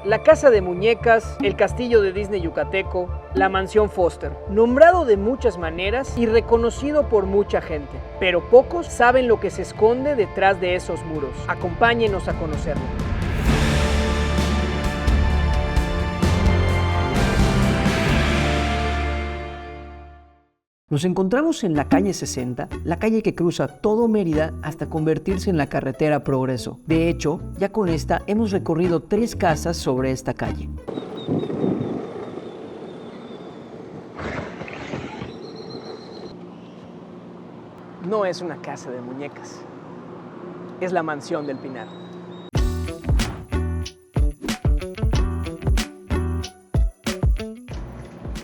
La casa de muñecas, el castillo de Disney yucateco, la mansión Foster. Nombrado de muchas maneras y reconocido por mucha gente, pero pocos saben lo que se esconde detrás de esos muros. Acompáñenos a conocerlo. Nos encontramos en la calle 60, la calle que cruza todo Mérida hasta convertirse en la carretera Progreso. De hecho, ya con esta hemos recorrido 3 casas sobre esta calle. No es una casa de muñecas, es la mansión del Pinar.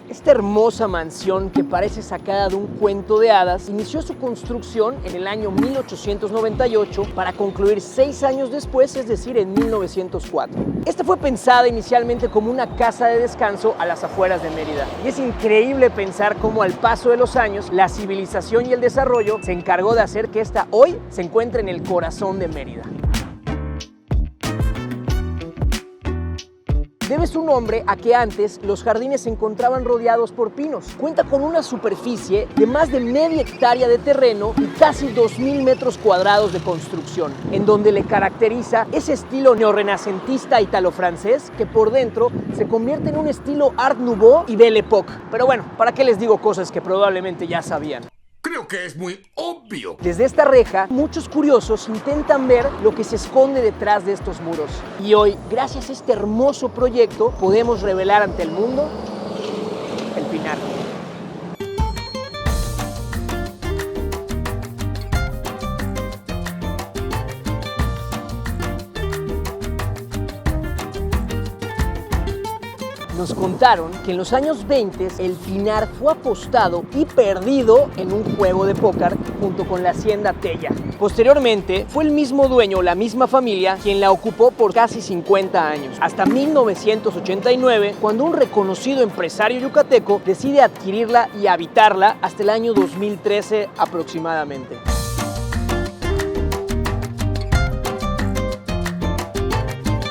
Esta hermosa mansión, que parece sacada de un cuento de hadas, inició su construcción en el año 1898 para concluir 6 años después, es decir, en 1904. Esta fue pensada inicialmente como una casa de descanso a las afueras de Mérida. Y es increíble pensar cómo al paso de los años, la civilización y el desarrollo se encargó de hacer que esta hoy se encuentre en el corazón de Mérida. Debe su nombre a que antes los jardines se encontraban rodeados por pinos. Cuenta con una superficie de más de media hectárea de terreno y casi 2.000 metros cuadrados de construcción, en donde le caracteriza ese estilo neorrenacentista italo-francés que por dentro se convierte en un estilo Art Nouveau y Belle Époque. Pero bueno, ¿para qué les digo cosas que probablemente ya sabían? Creo que es muy obvio. Desde esta reja, muchos curiosos intentan ver lo que se esconde detrás de estos muros. Y hoy, gracias a este hermoso proyecto, podemos revelar ante el mundo el Pinar. Nos contaron que en los años 20 el Pinar fue apostado y perdido en un juego de póker junto con la hacienda Tella. Posteriormente fue el mismo dueño o la misma familia quien la ocupó por casi 50 años, hasta 1989, cuando un reconocido empresario yucateco decide adquirirla y habitarla hasta el año 2013 aproximadamente.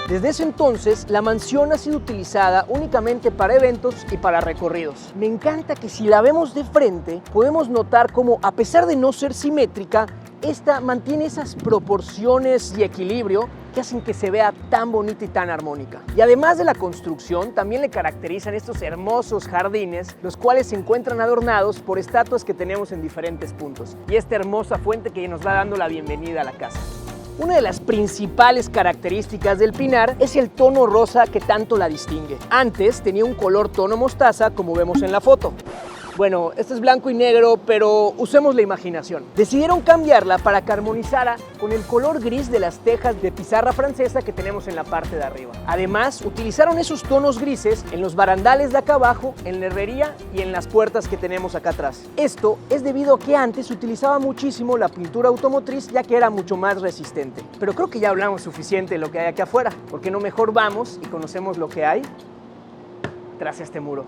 Desde ese entonces, la mansión ha sido utilizada únicamente para eventos y para recorridos. Me encanta que si la vemos de frente, podemos notar cómo, a pesar de no ser simétrica, esta mantiene esas proporciones y equilibrio que hacen que se vea tan bonita y tan armónica. Y además de la construcción, también le caracterizan estos hermosos jardines, los cuales se encuentran adornados por estatuas que tenemos en diferentes puntos. Y esta hermosa fuente que nos va dando la bienvenida a la casa. Una de las principales características del Pinar es el tono rosa que tanto la distingue. Antes tenía un color tono mostaza, como vemos en la foto. Bueno, este es blanco y negro, pero usemos la imaginación. Decidieron cambiarla para que armonizara con el color gris de las tejas de pizarra francesa que tenemos en la parte de arriba. Además, utilizaron esos tonos grises en los barandales de acá abajo, en la herrería y en las puertas que tenemos acá atrás. Esto es debido a que antes se utilizaba muchísimo la pintura automotriz, ya que era mucho más resistente. Pero creo que ya hablamos suficiente de lo que hay aquí afuera. ¿Por qué no mejor vamos y conocemos lo que hay tras este muro?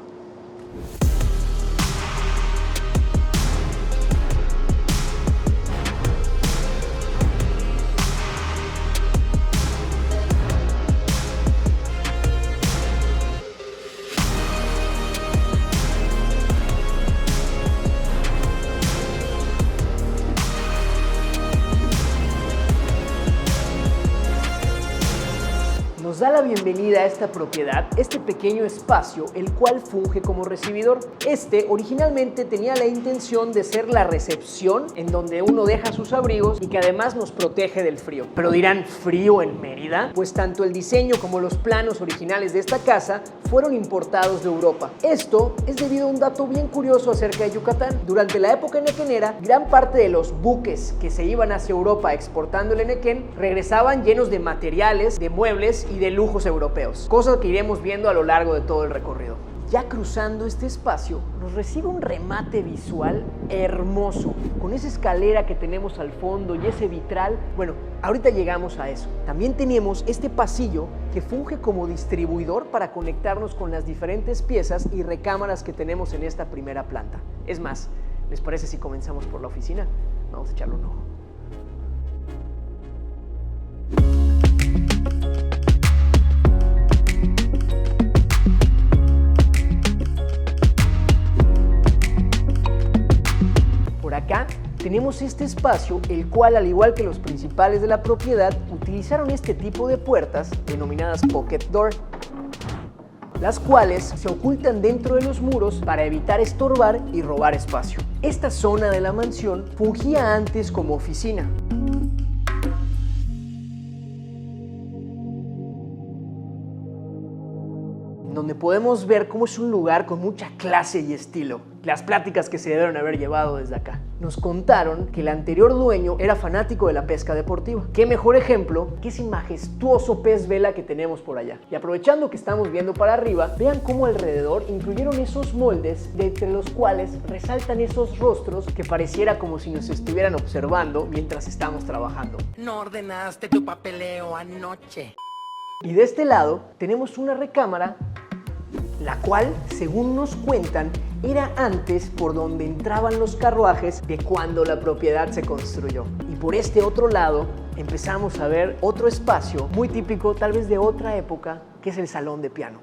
Nos da la bienvenida a esta propiedad, este pequeño espacio, el cual funge como recibidor. Este originalmente tenía la intención de ser la recepción en donde uno deja sus abrigos y que además nos protege del frío. Pero dirán, ¿frío en Mérida? Pues tanto el diseño como los planos originales de esta casa fueron importados de Europa. Esto es debido a un dato bien curioso acerca de Yucatán. Durante la época enequenera, gran parte de los buques que se iban hacia Europa exportando el enequén regresaban llenos de materiales, de muebles y de lujos europeos, cosa que iremos viendo a lo largo de todo el recorrido. Ya cruzando este espacio, nos recibe un remate visual hermoso, con esa escalera que tenemos al fondo y ese vitral. Bueno, ahorita llegamos a eso. También tenemos este pasillo que funge como distribuidor para conectarnos con las diferentes piezas y recámaras que tenemos en esta primera planta. Es más, ¿les parece si comenzamos por la oficina? Vamos a echarle un ojo. tenemos este espacio, el cual, al igual que los principales de la propiedad, utilizaron este tipo de puertas denominadas pocket door, las cuales se ocultan dentro de los muros para evitar estorbar y robar espacio. Esta zona de la mansión fungía antes como oficina. Donde podemos ver cómo es un lugar con mucha clase y estilo. Las pláticas que se debieron haber llevado desde acá. Nos contaron que el anterior dueño era fanático de la pesca deportiva. Qué mejor ejemplo que ese majestuoso pez vela que tenemos por allá. Y aprovechando que estamos viendo para arriba, vean cómo alrededor incluyeron esos moldes de entre los cuales resaltan esos rostros que pareciera como si nos estuvieran observando mientras estamos trabajando. No ordenaste tu papeleo anoche. Y de este lado tenemos una recámara, la cual, según nos cuentan, era antes por donde entraban los carruajes de cuando la propiedad se construyó. Y por este otro lado empezamos a ver otro espacio muy típico, tal vez de otra época, que es el salón de piano.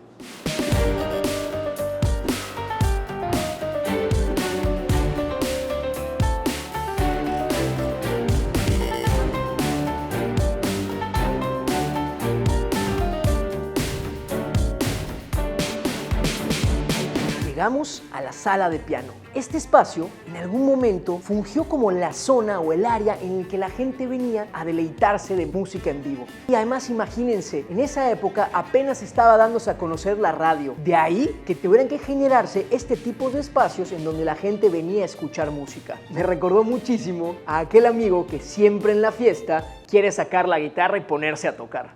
Llegamos a la sala de piano. Este espacio en algún momento fungió como la zona o el área en el que la gente venía a deleitarse de música en vivo. Y además imagínense, en esa época apenas estaba dándose a conocer la radio. De ahí que tuvieran que generarse este tipo de espacios en donde la gente venía a escuchar música. Me recordó muchísimo a aquel amigo que siempre en la fiesta quiere sacar la guitarra y ponerse a tocar.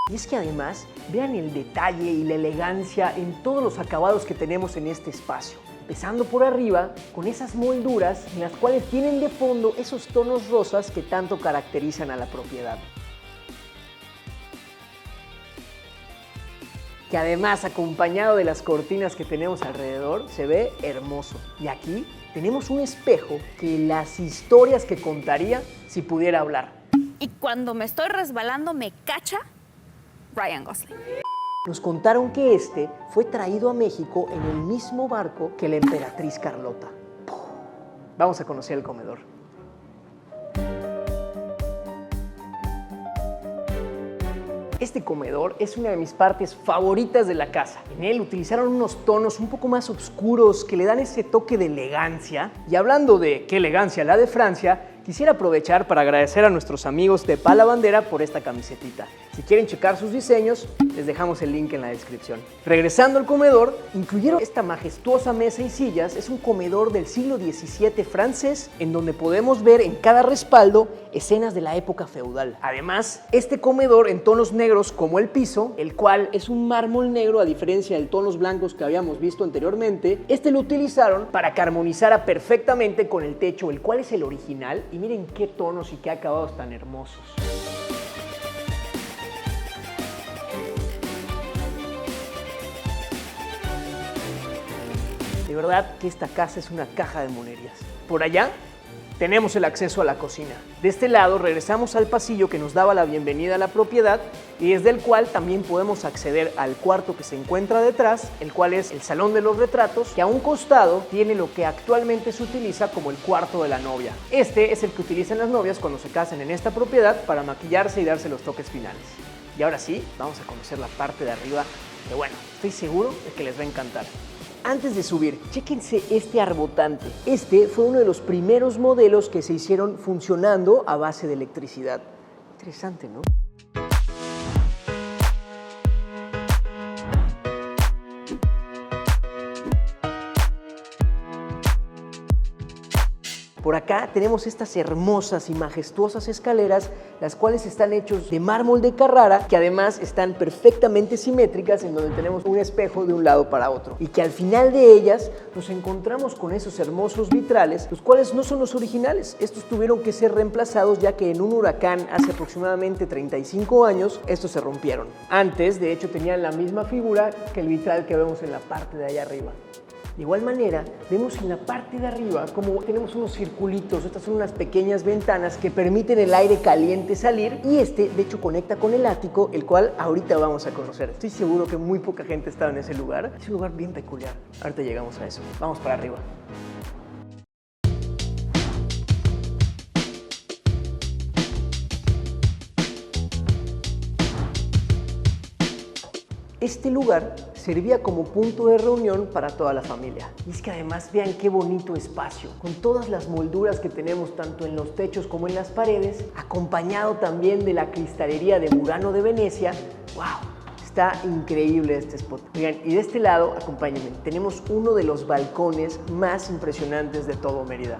Y es que además, vean el detalle y la elegancia en todos los acabados que tenemos en este espacio. Empezando por arriba, con esas molduras en las cuales tienen de fondo esos tonos rosas que tanto caracterizan a la propiedad. Que además, acompañado de las cortinas que tenemos alrededor, se ve hermoso. Y aquí tenemos un espejo que las historias que contaría si pudiera hablar. Y cuando me estoy resbalando me cacha Ryan Gosling. Nos contaron que este fue traído a México en el mismo barco que la emperatriz Carlota. Vamos a conocer el comedor. Este comedor es una de mis partes favoritas de la casa. En él utilizaron unos tonos un poco más oscuros que le dan ese toque de elegancia. Y hablando de qué elegancia la de Francia, quisiera aprovechar para agradecer a nuestros amigos de Pa La Bandera por esta camisetita. Si quieren checar sus diseños, les dejamos el link en la descripción. Regresando al comedor, incluyeron esta majestuosa mesa y sillas. Es un comedor del siglo XVII francés, en donde podemos ver en cada respaldo escenas de la época feudal. Además, este comedor en tonos negros como el piso, el cual es un mármol negro a diferencia de tonos blancos que habíamos visto anteriormente, este lo utilizaron para que armonizara perfectamente con el techo, el cual es el original. Y miren qué tonos y qué acabados tan hermosos. De verdad que esta casa es una caja de monerías. Por allá tenemos el acceso a la cocina. De este lado regresamos al pasillo que nos daba la bienvenida a la propiedad y desde el cual también podemos acceder al cuarto que se encuentra detrás, el cual es el salón de los retratos, que a un costado tiene lo que actualmente se utiliza como el cuarto de la novia. Este es el que utilizan las novias cuando se casan en esta propiedad para maquillarse y darse los toques finales. Y ahora sí, vamos a conocer la parte de arriba, que bueno, estoy seguro de que les va a encantar. Antes de subir, chéquense este arbotante. Este fue uno de los primeros modelos que se hicieron funcionando a base de electricidad. Interesante, ¿no? Por acá tenemos estas hermosas y majestuosas escaleras, las cuales están hechos de mármol de Carrara, que además están perfectamente simétricas, en donde tenemos un espejo de un lado para otro. Y que al final de ellas nos encontramos con esos hermosos vitrales, los cuales no son los originales. Estos tuvieron que ser reemplazados ya que en un huracán hace aproximadamente 35 años, estos se rompieron. Antes, de hecho, tenían la misma figura que el vitral que vemos en la parte de allá arriba. De igual manera, vemos en la parte de arriba como tenemos unos circulitos, estas son unas pequeñas ventanas que permiten el aire caliente salir y este, de hecho, conecta con el ático, el cual ahorita vamos a conocer. Estoy seguro que muy poca gente estaba en ese lugar. Es un lugar bien peculiar. Ahorita llegamos a eso. Vamos para arriba. Este lugar servía como punto de reunión para toda la familia. Y es que además vean qué bonito espacio, con todas las molduras que tenemos tanto en los techos como en las paredes, acompañado también de la cristalería de Murano de Venecia. ¡Wow! Está increíble este spot. Oigan, y de este lado, acompáñenme, tenemos uno de los balcones más impresionantes de todo Mérida.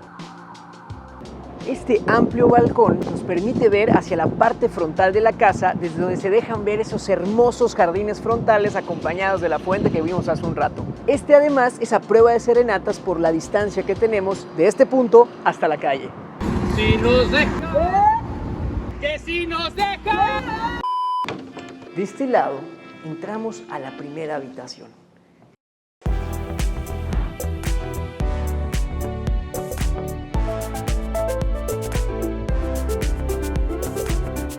Este amplio balcón nos permite ver hacia la parte frontal de la casa, desde donde se dejan ver esos hermosos jardines frontales acompañados de la fuente que vimos hace un rato. Este además es a prueba de serenatas por la distancia que tenemos de este punto hasta la calle. Si nos deja, que si nos deja. De este lado entramos a la primera habitación.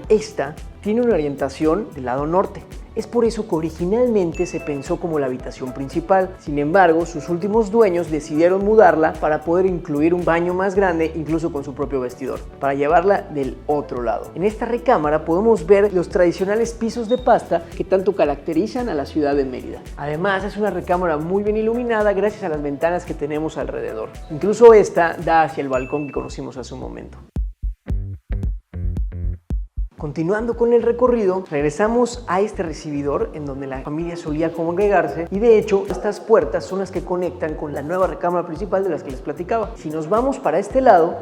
Esta tiene una orientación del lado norte. Es por eso que originalmente se pensó como la habitación principal. Sin embargo, sus últimos dueños decidieron mudarla para poder incluir un baño más grande, incluso con su propio vestidor, para llevarla del otro lado. En esta recámara podemos ver los tradicionales pisos de pasta que tanto caracterizan a la ciudad de Mérida. Además, es una recámara muy bien iluminada gracias a las ventanas que tenemos alrededor. Incluso esta da hacia el balcón que conocimos hace un momento. Continuando con el recorrido, regresamos a este recibidor en donde la familia solía congregarse y de hecho estas puertas son las que conectan con la nueva recámara principal de las que les platicaba. Si nos vamos para este lado,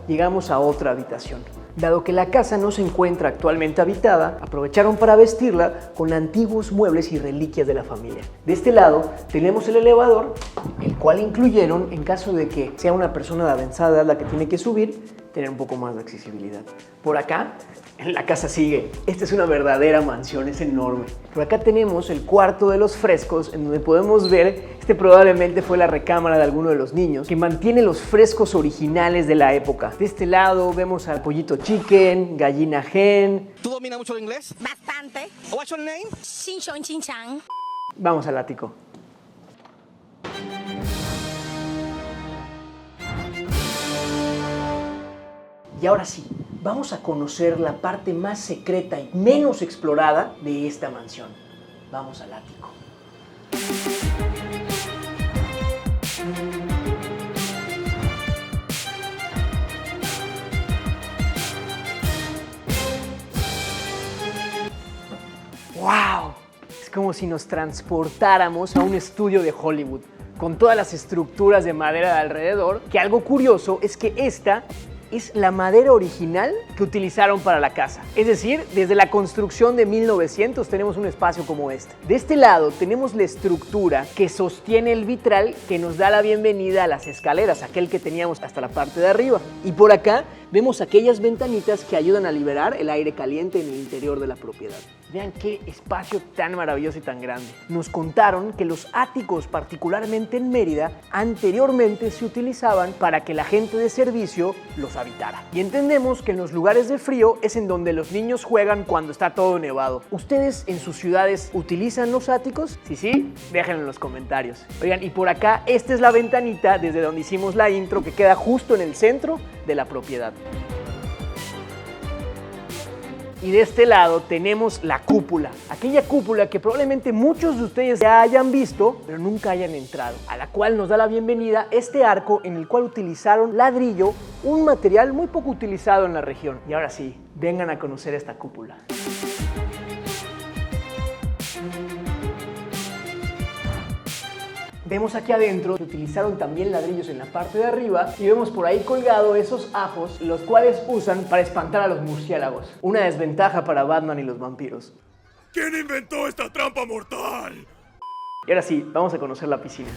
llegamos a otra habitación. Dado que la casa no se encuentra actualmente habitada, aprovecharon para vestirla con antiguos muebles y reliquias de la familia. De este lado tenemos el elevador, el cual incluyeron en caso de que sea una persona de avanzada edad la que tiene que subir, tener un poco más de accesibilidad. Por acá, la casa sigue. Esta es una verdadera mansión, es enorme. Por acá tenemos el cuarto de los frescos, en donde podemos ver, este probablemente fue la recámara de alguno de los niños, que mantiene los frescos originales de la época. De este lado vemos al pollito chicken, gallina hen. ¿Tú dominas mucho el inglés? Bastante. What's your name? Shin Shon Chin Chan. Vamos al ático. Y ahora sí, vamos a conocer la parte más secreta y menos explorada de esta mansión. Vamos al ático. ¡Wow! Es como si nos transportáramos a un estudio de Hollywood, con todas las estructuras de madera de alrededor, que algo curioso es que esta es la madera original que utilizaron para la casa. Es decir, desde la construcción de 1900 tenemos un espacio como este. De este lado tenemos la estructura que sostiene el vitral que nos da la bienvenida a las escaleras, aquel que teníamos hasta la parte de arriba. Y por acá vemos aquellas ventanitas que ayudan a liberar el aire caliente en el interior de la propiedad. Vean qué espacio tan maravilloso y tan grande. Nos contaron que los áticos, particularmente en Mérida, anteriormente se utilizaban para que la gente de servicio los habitara. Y entendemos que en los lugares de frío es en donde los niños juegan cuando está todo nevado. ¿Ustedes en sus ciudades utilizan los áticos? Si sí, déjenlo en los comentarios. Oigan, y por acá, esta es la ventanita desde donde hicimos la intro que queda justo en el centro de la propiedad. Y de este lado tenemos la cúpula, aquella cúpula que probablemente muchos de ustedes ya hayan visto, pero nunca hayan entrado, a la cual nos da la bienvenida este arco en el cual utilizaron ladrillo, un material muy poco utilizado en la región. Y ahora sí, vengan a conocer esta cúpula. Vemos aquí adentro que utilizaron también ladrillos en la parte de arriba y vemos por ahí colgado esos ajos, los cuales usan para espantar a los murciélagos. Una desventaja para Batman y los vampiros. ¿Quién inventó esta trampa mortal? Y ahora sí, vamos a conocer la piscina.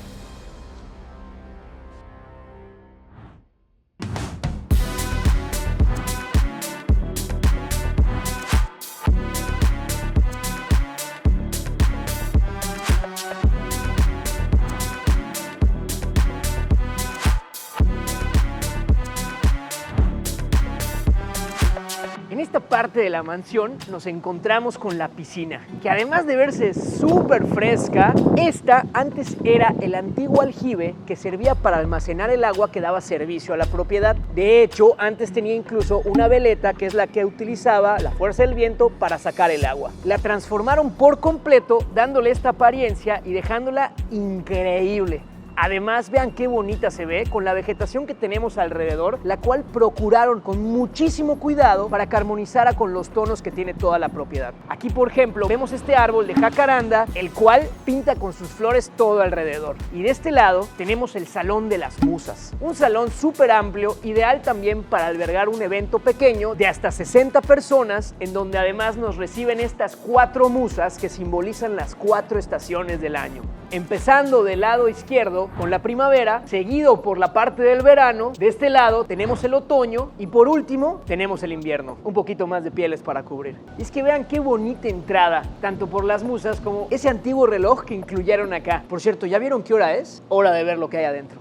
En esta parte de la mansión nos encontramos con la piscina, que además de verse súper fresca, esta antes era el antiguo aljibe que servía para almacenar el agua que daba servicio a la propiedad. De hecho, antes tenía incluso una veleta que es la que utilizaba la fuerza del viento para sacar el agua. La transformaron por completo, dándole esta apariencia y dejándola increíble. Además, vean qué bonita se ve con la vegetación que tenemos alrededor, la cual procuraron con muchísimo cuidado para que armonizara con los tonos que tiene toda la propiedad. Aquí, por ejemplo, vemos este árbol de jacaranda, el cual pinta con sus flores todo alrededor. Y de este lado tenemos el Salón de las Musas, un salón súper amplio, ideal también para albergar un evento pequeño de hasta 60 personas, en donde además nos reciben estas 4 musas que simbolizan las 4 estaciones del año. Empezando del lado izquierdo con la primavera, seguido por la parte del verano, de este lado tenemos el otoño y por último tenemos el invierno, un poquito más de pieles para cubrir. Y es que vean qué bonita entrada, tanto por las musas como ese antiguo reloj que incluyeron acá. Por cierto, ¿ya vieron qué hora es? Hora de ver lo que hay adentro.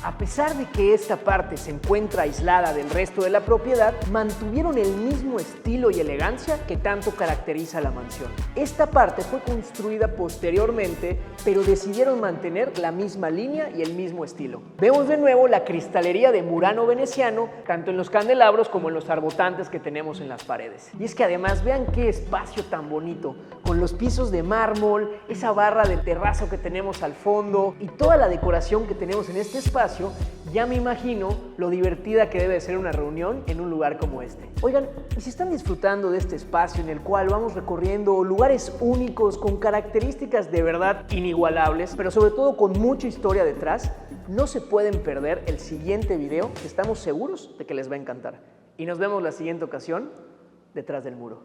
A pesar de que esta parte se encuentra aislada del resto de la propiedad, mantuvieron el mismo estilo y elegancia que tanto caracteriza a la mansión. Esta parte fue construida posteriormente, pero decidieron mantener la misma línea y el mismo estilo. Vemos de nuevo la cristalería de Murano veneciano, tanto en los candelabros como en los arbotantes que tenemos en las paredes. Y es que además vean qué espacio tan bonito, con los pisos de mármol, esa barra de terrazo que tenemos al fondo y toda la decoración que tenemos en este espacio. Ya me imagino lo divertida que debe ser una reunión en un lugar como este. Oigan, ¿y si están disfrutando de este espacio en el cual vamos recorriendo lugares únicos con características de verdad inigualables, pero sobre todo con mucha historia detrás? No se pueden perder el siguiente video, que estamos seguros de que les va a encantar. Y nos vemos la siguiente ocasión, detrás del muro.